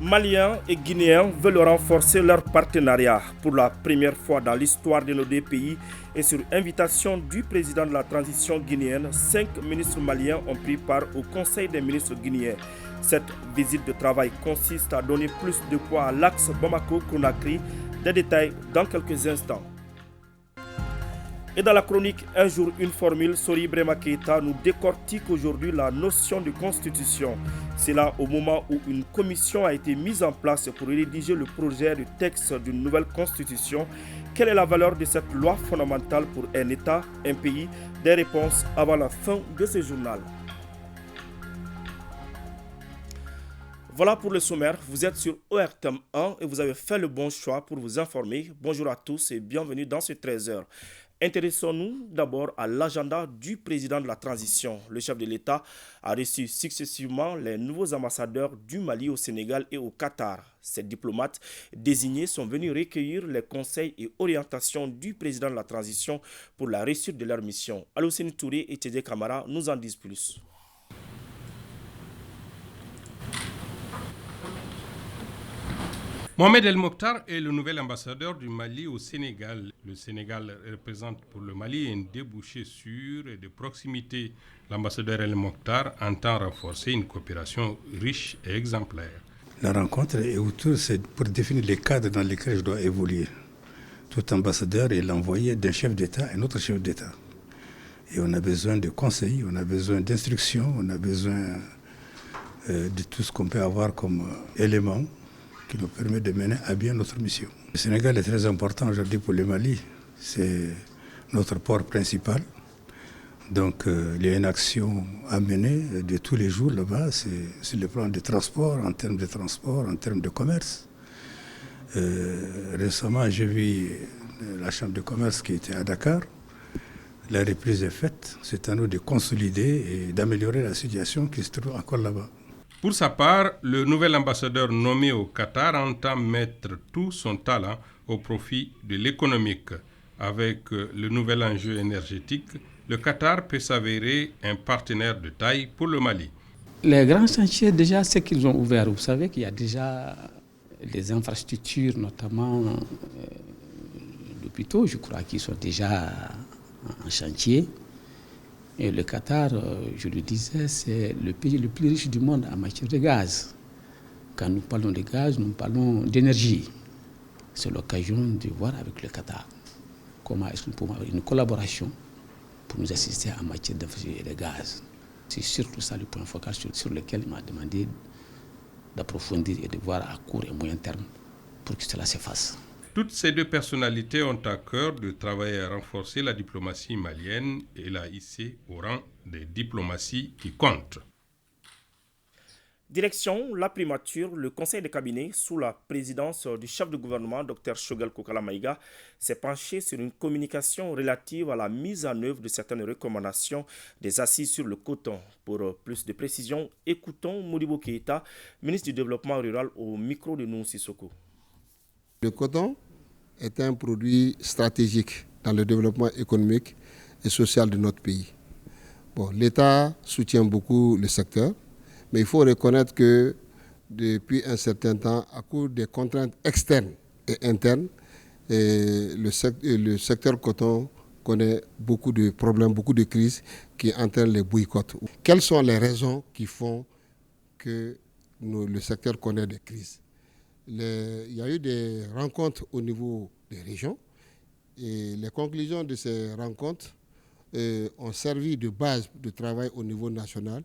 Maliens et Guinéens veulent renforcer leur partenariat. Pour la première fois dans l'histoire de nos deux pays et sur invitation du président de la transition guinéenne, 5 ministres maliens ont pris part au Conseil des ministres guinéens. Cette visite de travail consiste à donner plus de poids à l'axe Bamako-Conakry. Des détails dans quelques instants. Et dans la chronique Un jour, une formule, Sori Brema Keita nous décortique aujourd'hui la notion de constitution. C'est là au moment où une commission a été mise en place pour rédiger le projet de texte d'une nouvelle constitution. Quelle est la valeur de cette loi fondamentale pour un État, un pays? Des réponses avant la fin de ce journal. Voilà pour le sommaire, vous êtes sur ORTM 1 et vous avez fait le bon choix pour vous informer. Bonjour à tous et bienvenue dans ce 13h. Intéressons-nous d'abord à l'agenda du président de la transition. Le chef de l'État a reçu successivement les nouveaux ambassadeurs du Mali au Sénégal et au Qatar. Ces diplomates désignés sont venus recueillir les conseils et orientations du président de la transition pour la réussite de leur mission. Alocéne Touré et Tchédé Camara nous en disent plus. Mohamed El Mokhtar est le nouvel ambassadeur du Mali au Sénégal. Le Sénégal représente pour le Mali un débouché sûr et de proximité. L'ambassadeur El Mokhtar entend renforcer une coopération riche et exemplaire. La rencontre est autour, c'est pour définir les cadres dans lesquels je dois évoluer. Tout ambassadeur est l'envoyé d'un chef d'État à un autre chef d'État. Et on a besoin de conseils, on a besoin d'instructions, on a besoin de tout ce qu'on peut avoir comme éléments qui nous permet de mener à bien notre mission. Le Sénégal est très important aujourd'hui pour le Mali. C'est notre port principal. Donc il y a une action à mener de tous les jours là-bas. C'est sur le plan des transports, en termes de transport, en termes de commerce. Récemment, j'ai vu la Chambre de commerce qui était à Dakar. La reprise est faite. C'est à nous de consolider et d'améliorer la situation qui se trouve encore là-bas. Pour sa part, le nouvel ambassadeur nommé au Qatar entend mettre tout son talent au profit de l'économique. Avec le nouvel enjeu énergétique, le Qatar peut s'avérer un partenaire de taille pour le Mali. Les grands chantiers, déjà, ce qu'ils ont ouvert, vous savez qu'il y a déjà des infrastructures, notamment d'hôpitaux, je crois, qui sont déjà en chantier. Et le Qatar, je le disais, c'est le pays le plus riche du monde en matière de gaz. Quand nous parlons de gaz, nous parlons d'énergie. C'est l'occasion de voir avec le Qatar comment est-ce qu'on peut avoir une collaboration pour nous assister en matière d'infrastructure et de gaz. C'est surtout ça le point focal sur lequel il m'a demandé d'approfondir et de voir à court et moyen terme pour que cela se fasse. Toutes ces deux personnalités ont à cœur de travailler à renforcer la diplomatie malienne et la hisser au rang des diplomaties qui comptent. Direction la primature, le conseil de cabinet, sous la présidence du chef de gouvernement, Dr Choguel Kokala Maïga, s'est penché sur une communication relative à la mise en œuvre de certaines recommandations des assises sur le coton. Pour plus de précision, écoutons Modibo Keïta, ministre du Développement rural, au micro de Nou Sissoko. Le coton est un produit stratégique dans le développement économique et social de notre pays. L'État soutient beaucoup le secteur, mais il faut reconnaître que depuis un certain temps, à cause des contraintes externes et internes, le secteur coton connaît beaucoup de problèmes, beaucoup de crises qui entraînent les boycotts. Quelles sont les raisons qui font que le secteur connaît des crises? Il y a eu des rencontres au niveau des régions et les conclusions de ces rencontres ont servi de base de travail au niveau national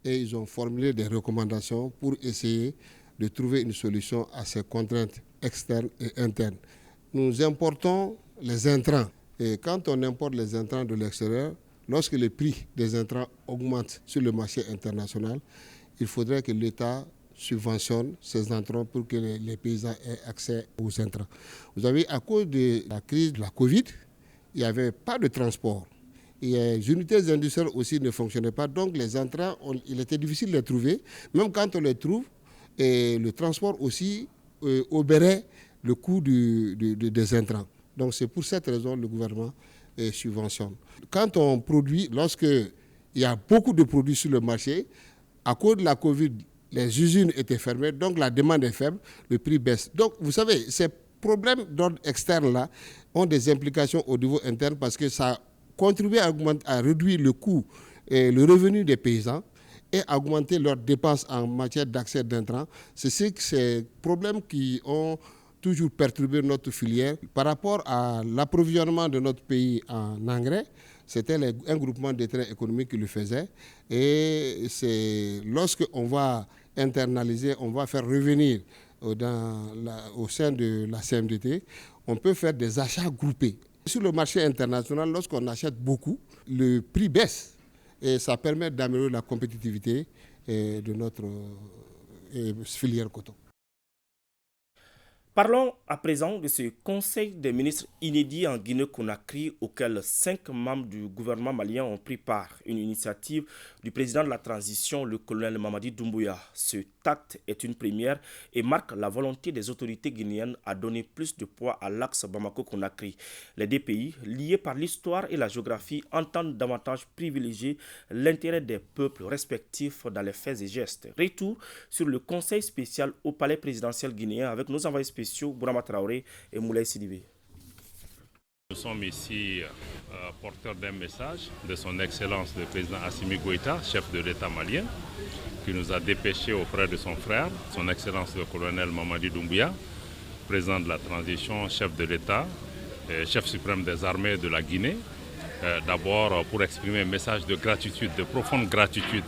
et ils ont formulé des recommandations pour essayer de trouver une solution à ces contraintes externes et internes. Nous importons les intrants et quand on importe les intrants de l'extérieur, lorsque le prix des intrants augmente sur le marché international, il faudrait que l'État subventionne ces intrants pour que les paysans aient accès aux intrants. Vous avez, à cause de la crise de la Covid, il n'y avait pas de transport. Et les unités industrielles aussi ne fonctionnaient pas, donc les intrants, il était difficile de les trouver. Même quand on les trouve, et le transport aussi obérait le coût des intrants. Donc c'est pour cette raison que le gouvernement subventionne. Quand on produit, lorsqu'il y a beaucoup de produits sur le marché, à cause de la Covid, les usines étaient fermées, donc la demande est faible, le prix baisse. Donc vous savez, ces problèmes d'ordre externe-là ont des implications au niveau interne parce que ça contribue à réduire le coût et le revenu des paysans et augmenter leurs dépenses en matière d'accès d'intrants. C'est ces problèmes qui ont toujours perturbé notre filière. Par rapport à l'approvisionnement de notre pays en engrais, c'était un groupement d'intérêt économique qui le faisait. Et c'est lorsqu'on va internaliser, on va faire revenir au sein de la CMDT, on peut faire des achats groupés. Sur le marché international, lorsqu'on achète beaucoup, le prix baisse et ça permet d'améliorer la compétitivité de notre filière coton. Parlons à présent de ce conseil des ministres inédit en Guinée-Conakry auquel 5 membres du gouvernement malien ont pris part. Une initiative du président de la transition, le colonel Mamadi Doumbouya. Ce acte est une première et marque la volonté des autorités guinéennes à donner plus de poids à l'axe Bamako-Conakry. Les deux pays, liés par l'histoire et la géographie, entendent davantage privilégier l'intérêt des peuples respectifs dans les faits et gestes. Retour sur le conseil spécial au palais présidentiel guinéen avec nos envoyés spéciaux Bourama Traoré et Moulay Sidibé. Nous sommes ici porteurs d'un message de son Excellence le président Assimi Goïta, chef de l'État malien, qui nous a dépêché auprès de son frère, son Excellence le colonel Mamadi Doumbouya, président de la transition, chef de l'État, chef suprême des armées de la Guinée, d'abord pour exprimer un message de gratitude, de profonde gratitude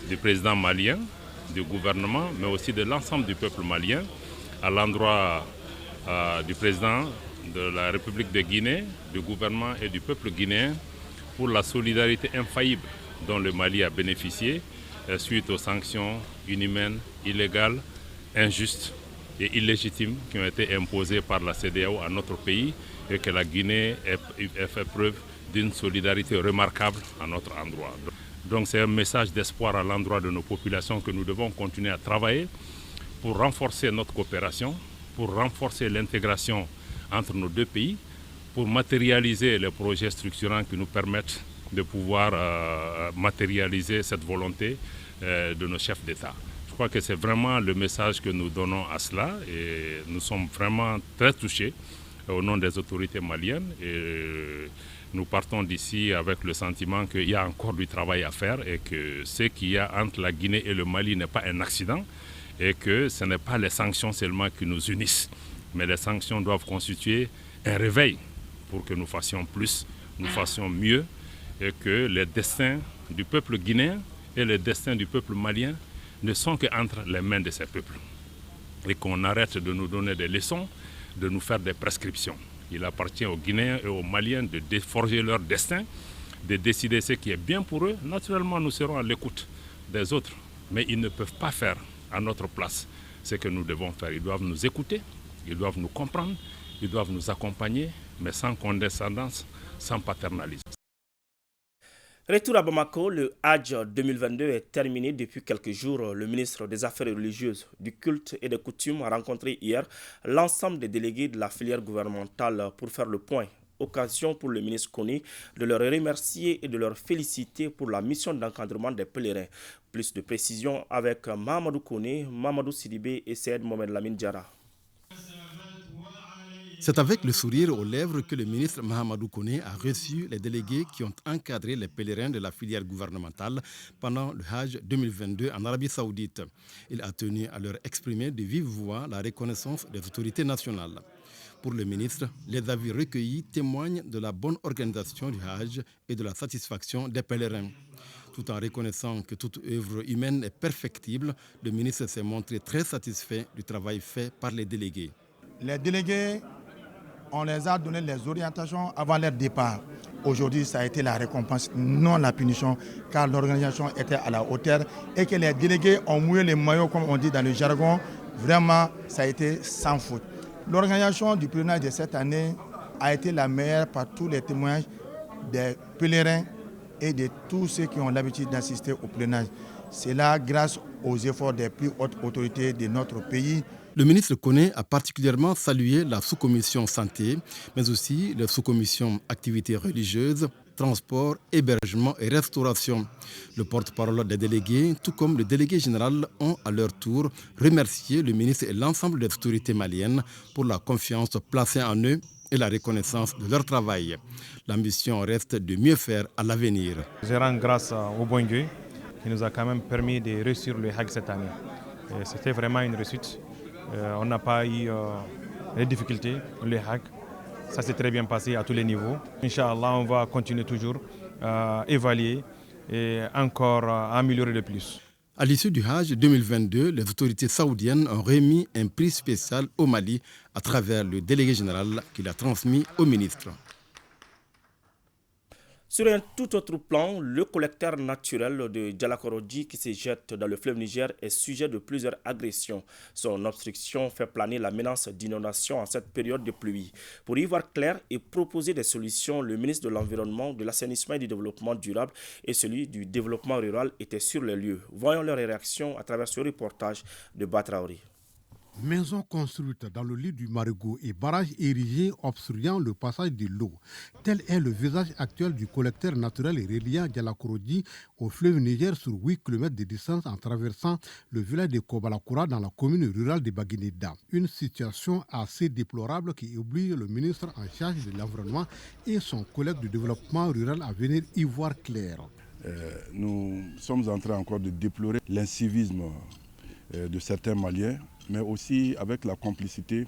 du président malien, du gouvernement, mais aussi de l'ensemble du peuple malien, à l'endroit du président de la République de Guinée, du gouvernement et du peuple guinéen pour la solidarité infaillible dont le Mali a bénéficié suite aux sanctions inhumaines, illégales, injustes et illégitimes qui ont été imposées par la CEDEAO à notre pays et que la Guinée ait fait preuve d'une solidarité remarquable à notre endroit. Donc c'est un message d'espoir à l'endroit de nos populations que nous devons continuer à travailler pour renforcer notre coopération, pour renforcer l'intégration entre nos deux pays, pour matérialiser les projets structurants qui nous permettent de pouvoir matérialiser cette volonté de nos chefs d'État. Je crois que c'est vraiment le message que nous donnons à cela et nous sommes vraiment très touchés au nom des autorités maliennes et nous partons d'ici avec le sentiment qu'il y a encore du travail à faire et que ce qu'il y a entre la Guinée et le Mali n'est pas un accident et que ce n'est pas les sanctions seulement qui nous unissent, mais les sanctions doivent constituer un réveil pour que nous fassions plus, nous fassions mieux et que les destins du peuple guinéen et les destins du peuple malien ne sont qu'entre les mains de ces peuples et qu'on arrête de nous donner des leçons, de nous faire des prescriptions. Il appartient aux Guinéens et aux Maliens de forger leur destin, de décider ce qui est bien pour eux. Naturellement, nous serons à l'écoute des autres, mais ils ne peuvent pas faire à notre place ce que nous devons faire. Ils doivent nous écouter, ils doivent nous comprendre, ils doivent nous accompagner, mais sans condescendance, sans paternalisme. Retour à Bamako, le Hajj 2022 est terminé depuis quelques jours. Le ministre des Affaires religieuses, du culte et des coutumes a rencontré hier l'ensemble des délégués de la filière gouvernementale pour faire le point. Occasion pour le ministre Kone de leur remercier et de leur féliciter pour la mission d'encadrement des pèlerins. Plus de précisions avec Mahamadou Kone, Mamadou Sidibé et Seyd Mohamed Lamine Diarra. C'est avec le sourire aux lèvres que le ministre Mahamadou Kone a reçu les délégués qui ont encadré les pèlerins de la filière gouvernementale pendant le Hajj 2022 en Arabie Saoudite. Il a tenu à leur exprimer de vive voix la reconnaissance des autorités nationales. Pour le ministre, les avis recueillis témoignent de la bonne organisation du Hajj et de la satisfaction des pèlerins. Tout en reconnaissant que toute œuvre humaine est perfectible, le ministre s'est montré très satisfait du travail fait par les délégués. Les délégués, on les a donné les orientations avant leur départ. Aujourd'hui, ça a été la récompense, non la punition, car l'organisation était à la hauteur et que les délégués ont mouillé les maillots, comme on dit dans le jargon. Vraiment, ça a été sans faute. L'organisation du pèlerinage de cette année a été la meilleure par tous les témoignages des pèlerins et de tous ceux qui ont l'habitude d'assister au pèlerinage. C'est là grâce aux efforts des plus hautes autorités de notre pays. Le ministre Kone a particulièrement salué la sous-commission santé, mais aussi la sous-commission activités religieuses, transport, hébergement et restauration. Le porte-parole des délégués, tout comme le délégué général, ont à leur tour remercié le ministre et l'ensemble des autorités maliennes pour la confiance placée en eux et la reconnaissance de leur travail. L'ambition reste de mieux faire à l'avenir. Je rends grâce au bon Dieu qui nous a quand même permis de réussir le Hague cette année. C'était vraiment une réussite. On n'a pas eu de difficultés, le Hague. Ça s'est très bien passé à tous les niveaux. Inch'Allah, on va continuer toujours à évaluer et encore à améliorer de plus. À l'issue du Hajj 2022, les autorités saoudiennes ont remis un prix spécial au Mali à travers le délégué général qui l'a transmis au ministre. Sur un tout autre plan, le collecteur naturel de Djalakorodji qui se jette dans le fleuve Niger est sujet de plusieurs agressions. Son obstruction fait planer la menace d'inondation en cette période de pluie. Pour y voir clair et proposer des solutions, le ministre de l'Environnement, de l'Assainissement et du Développement durable et celui du Développement rural étaient sur les lieux. Voyons leur réaction à travers ce reportage de Batraori. Maisons construites dans le lit du Marigot et barrages érigés obstruant le passage de l'eau. Tel est le visage actuel du collecteur naturel et reliant Djalakorodji au fleuve Niger sur 8 km de distance en traversant le village de Kobalakura dans la commune rurale de Baguineda. Une situation assez déplorable qui oblige le ministre en charge de l'environnement et son collègue du développement rural à venir y voir clair. Nous sommes en train encore de déplorer l'incivisme de certains Maliens, mais aussi avec la complicité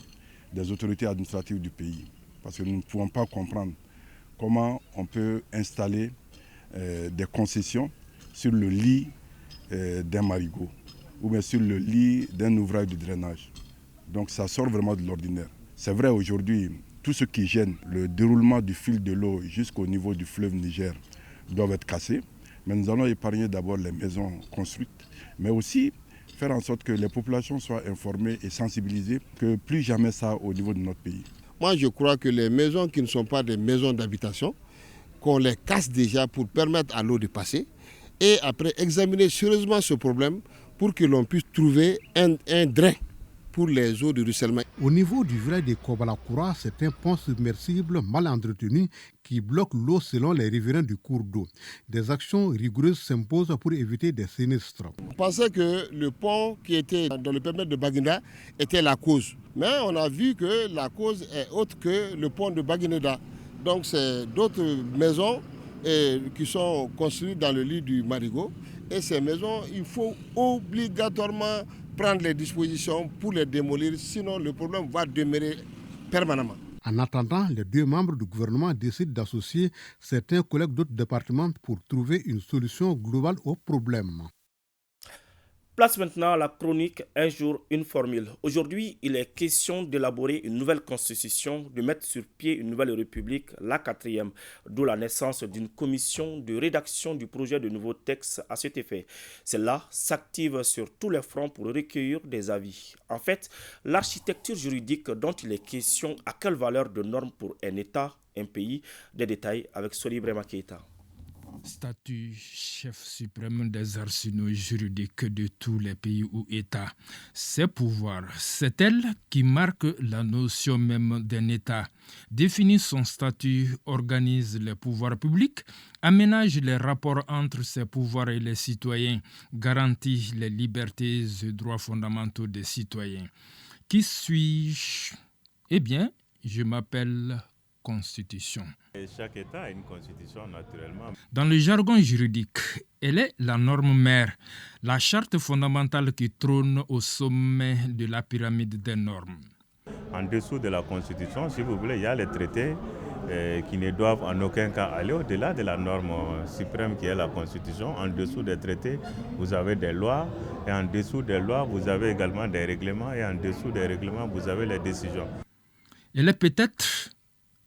des autorités administratives du pays. Parce que nous ne pouvons pas comprendre comment on peut installer des concessions sur le lit d'un marigot ou bien sur le lit d'un ouvrage de drainage. Donc ça sort vraiment de l'ordinaire. C'est vrai aujourd'hui, tout ce qui gêne le déroulement du fil de l'eau jusqu'au niveau du fleuve Niger doivent être cassés. Mais nous allons épargner d'abord les maisons construites, mais aussi faire en sorte que les populations soient informées et sensibilisées, que plus jamais ça au niveau de notre pays. Moi, je crois que les maisons qui ne sont pas des maisons d'habitation, qu'on les casse déjà pour permettre à l'eau de passer, et après examiner sérieusement ce problème pour que l'on puisse trouver un drain pour les eaux de ruissellement. Au niveau du village de Kobalakura, c'est un pont submersible mal entretenu qui bloque l'eau selon les riverains du cours d'eau. Des actions rigoureuses s'imposent pour éviter des sinistres. On pensait que le pont qui était dans le périmètre de Baguineda était la cause. Mais on a vu que la cause est autre que le pont de Baguineda. Donc c'est d'autres maisons qui sont construites dans le lit du Marigot. Et ces maisons, il faut obligatoirement prendre les dispositions pour les démolir, sinon le problème va demeurer permanemment. En attendant, les deux membres du gouvernement décident d'associer certains collègues d'autres départements pour trouver une solution globale au problème. Place maintenant à la chronique Un jour, une formule. Aujourd'hui, il est question d'élaborer une nouvelle constitution, de mettre sur pied une nouvelle république, la 4e, d'où la naissance d'une commission de rédaction du projet de nouveau texte à cet effet. Celle-là s'active sur tous les fronts pour recueillir des avis. En fait, l'architecture juridique dont il est question a quelle valeur de norme pour un État, un pays? Des détails avec Soli Brema Keita. Statut chef suprême des arsenaux juridiques de tous les pays ou États. Ces pouvoirs, c'est elle qui marque la notion même d'un État. Définit son statut, organise les pouvoirs publics, aménage les rapports entre ces pouvoirs et les citoyens, garantit les libertés et droits fondamentaux des citoyens. Qui suis-je? Eh bien, je m'appelle Constitution. Et chaque État a une constitution naturellement. Dans le jargon juridique, elle est la norme mère, la charte fondamentale qui trône au sommet de la pyramide des normes. En dessous de la constitution, si vous voulez, il y a les traités qui ne doivent en aucun cas aller au-delà de la norme suprême qui est la constitution. En dessous des traités, vous avez des lois et en dessous des lois, vous avez également des règlements et en dessous des règlements, vous avez les décisions. Elle est peut-être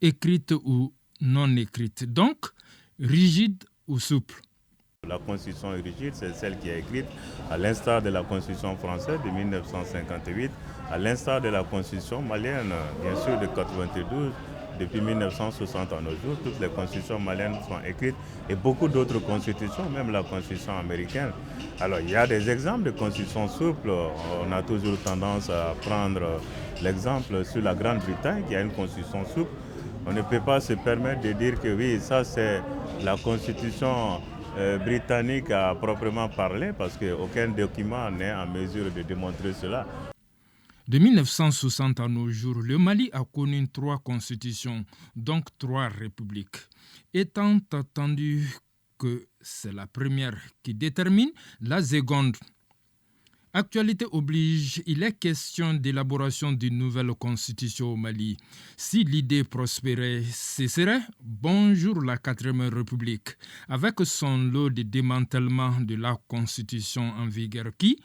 écrite ou non écrite, donc rigide ou souple. La constitution rigide, c'est celle qui est écrite à l'instar de la constitution française de 1958, à l'instar de la constitution malienne, bien sûr, de 92. Depuis 1960 à nos jours, toutes les constitutions maliennes sont écrites et beaucoup d'autres constitutions, même la constitution américaine. Alors, il y a des exemples de constitutions souples. On a toujours tendance à prendre l'exemple sur la Grande-Bretagne qui a une constitution souple. On ne peut pas se permettre de dire que oui, ça c'est la constitution britannique à proprement parler, parce qu'aucun document n'est en mesure de démontrer cela. De 1960 à nos jours, le Mali a connu 3 constitutions, donc 3 républiques. Étant entendu que c'est la première qui détermine la seconde. Actualité oblige, il est question d'élaboration d'une nouvelle constitution au Mali. Si l'idée prospérait, ce serait bonjour la 4e République, avec son lot de démantèlement de la constitution en vigueur qui,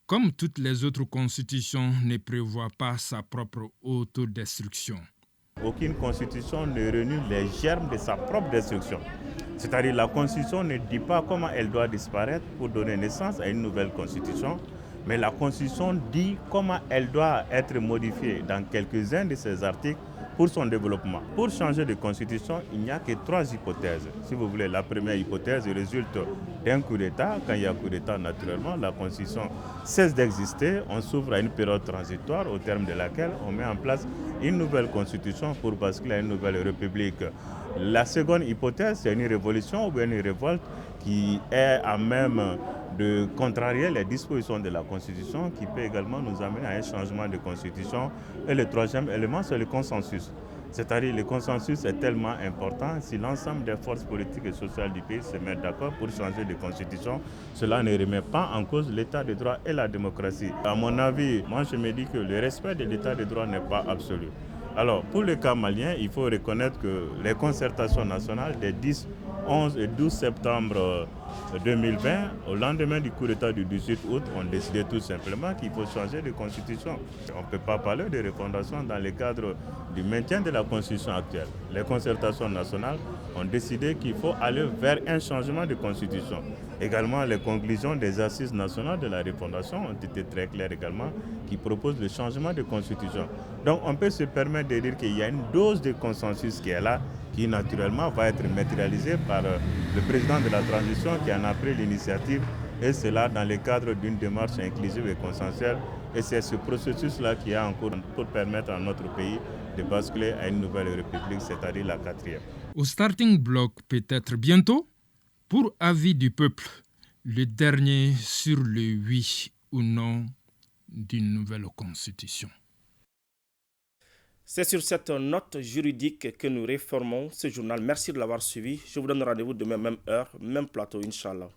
comme toutes les autres constitutions, ne prévoit pas sa propre autodestruction. Aucune constitution ne renie les germes de sa propre destruction. C'est-à-dire la constitution ne dit pas comment elle doit disparaître pour donner naissance à une nouvelle constitution, mais la constitution dit comment elle doit être modifiée dans quelques-uns de ses articles pour son développement. Pour changer de constitution, il n'y a que 3 hypothèses. Si vous voulez, la première hypothèse résulte d'un coup d'État. Quand il y a coup d'État, naturellement, la constitution cesse d'exister. On s'ouvre à une période transitoire au terme de laquelle on met en place une nouvelle constitution pour basculer à une nouvelle république. La seconde hypothèse, c'est une révolution ou bien une révolte qui est à même de contrarier les dispositions de la Constitution, qui peut également nous amener à un changement de Constitution. Et le 3e élément, c'est le consensus. C'est-à-dire le consensus est tellement important. Si l'ensemble des forces politiques et sociales du pays se mettent d'accord pour changer de Constitution, cela ne remet pas en cause l'état de droit et la démocratie. À mon avis, moi je me dis que le respect de l'état de droit n'est pas absolu. Alors, pour le cas malien, il faut reconnaître que les concertations nationales des 10, 11 et 12 septembre 2020, au lendemain du coup d'État du 18 août, ont décidé tout simplement qu'il faut changer de constitution. On ne peut pas parler de refondation dans le cadre du maintien de la constitution actuelle. Les concertations nationales ont décidé qu'il faut aller vers un changement de constitution. Également, les conclusions des assises nationales de la refondation ont été très claires également, qui proposent le changement de constitution. Donc on peut se permettre de dire qu'il y a une dose de consensus qui est là, qui naturellement va être matérialisée par le président de la transition qui en a pris l'initiative, et cela dans le cadre d'une démarche inclusive et consensuelle. Et c'est ce processus-là qui est en cours pour permettre à notre pays de basculer à une nouvelle république, c'est-à-dire la 4e. Au starting block peut-être bientôt, pour avis du peuple, le dernier sur le oui ou non d'une nouvelle constitution. C'est sur cette note juridique que nous réformons ce journal. Merci de l'avoir suivi. Je vous donne rendez-vous demain, même heure, même plateau, Inch'Allah.